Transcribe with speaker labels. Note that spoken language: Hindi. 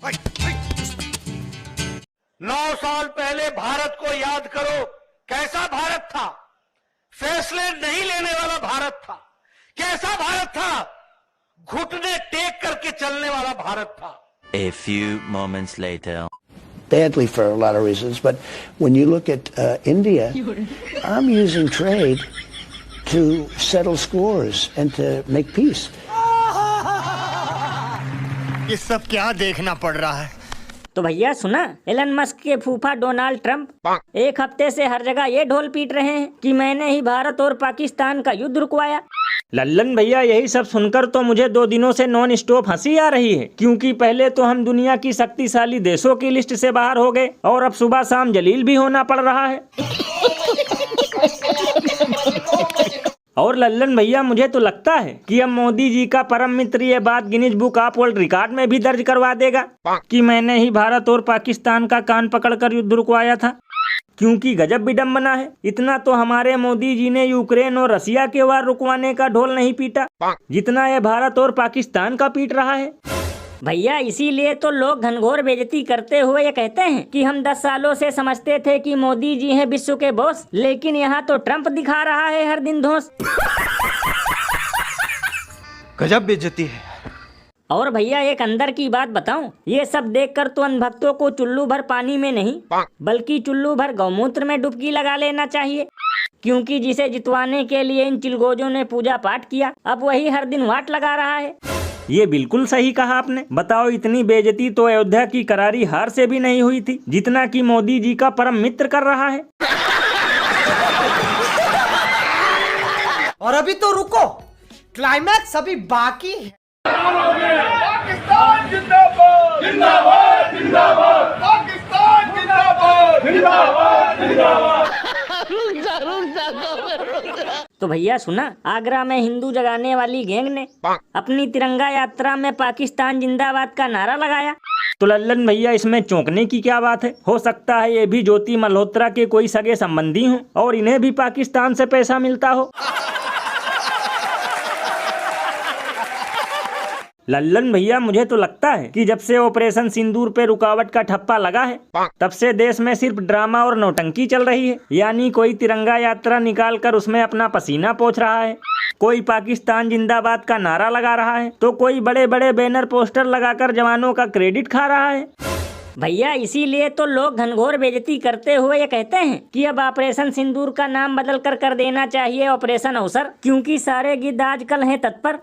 Speaker 1: 9 साल पहले भारत को याद करो, कैसा भारत था? फैसले नहीं लेने वाला भारत था। कैसा भारत था? घुटने टेक करके चलने वाला भारत था।
Speaker 2: A few moments later.
Speaker 3: Badly for a lot of reasons, but when you look at India, I'm using trade to settle scores and to make peace.
Speaker 4: ये सब क्या देखना पड़ रहा है?
Speaker 5: तो भैया सुना, एलन मस्क के फूफा डोनाल्ड ट्रंप एक हफ्ते से हर जगह ये ढोल पीट रहे हैं कि मैंने ही भारत और पाकिस्तान का युद्ध रुकवाया।
Speaker 6: लल्लन भैया, यही सब सुनकर तो मुझे 2 दिनों से नॉन स्टॉप हंसी आ रही है, क्योंकि पहले तो हम दुनिया की शक्तिशाली देशों की लिस्ट से बाहर हो गए और अब सुबह शाम जलील भी होना पड़ रहा है। और लल्लन भैया, मुझे तो लगता है कि अब मोदी जी का परम मित्र ये बात Guinness book of world record में भी दर्ज करवा देगा कि मैंने ही भारत और पाकिस्तान का कान पकड़कर युद्ध रुकवाया था। क्योंकि गजब विडम्बना है, इतना तो हमारे मोदी जी ने यूक्रेन और रसिया के वार रुकवाने का ढोल नहीं पीटा जितना ये भारत और पाकिस्तान का पीट रहा है।
Speaker 5: भैया इसीलिए तो लोग घनघोर बेइज्जती करते हुए ये कहते हैं कि हम 10 सालों से समझते थे कि मोदी जी हैं विश्व के बॉस, लेकिन यहाँ तो ट्रंप दिखा रहा है हर दिन धौंस।
Speaker 1: गजब बेइज्जती है।
Speaker 5: और भैया एक अंदर की बात बताऊं, ये सब देखकर तो अनभक्तों को चुल्लू भर पानी में नहीं बल्कि चुल्लू भर गौमूत्र में डुबकी लगा लेना चाहिए, क्योंकि जिसे जितवाने के लिए इन चिलगोजों ने पूजा पाठ किया, अब वही हर दिन वाट लगा रहा है।
Speaker 6: ये बिल्कुल सही कहा आपने। बताओ, इतनी बेइज्जती तो अयोध्या की करारी हार से भी नहीं हुई थी जितना कि मोदी जी का परम मित्र कर रहा है।
Speaker 7: और अभी तो रुको, क्लाइमैक्स अभी बाकी है।
Speaker 1: पाकिस्तान जिंदाबाद, जिंदाबाद, जिंदाबाद, पाकिस्तान जिंदाबाद, जिंदाबाद, जिंदाबाद।
Speaker 5: तो भैया सुना, आगरा में हिंदू जगाने वाली गैंग ने अपनी तिरंगा यात्रा में पाकिस्तान जिंदाबाद का नारा लगाया।
Speaker 6: तो लल्लन भैया, इसमें चौंकने की क्या बात है? हो सकता है ये भी ज्योति मल्होत्रा के कोई सगे संबंधी हों और इन्हें भी पाकिस्तान से पैसा मिलता हो। लल्लन भैया, मुझे तो लगता है कि जब से ऑपरेशन सिंदूर पे रुकावट का ठप्पा लगा है, तब से देश में सिर्फ ड्रामा और नौटंकी चल रही है। यानी कोई तिरंगा यात्रा निकाल कर उसमें अपना पसीना पोंछ रहा है, कोई पाकिस्तान जिंदाबाद का नारा लगा रहा है, तो कोई बड़े बड़े बैनर पोस्टर लगाकर जवानों का क्रेडिट खा रहा है।
Speaker 5: भैया इसीलिए तो लोग घनघोर बेइज्जती करते हुए ये कहते हैं कि अब ऑपरेशन सिंदूर का नाम बदल कर देना चाहिए ऑपरेशन अवसर, क्योंकि सारे गिद्ध आजकल हैं तत्पर।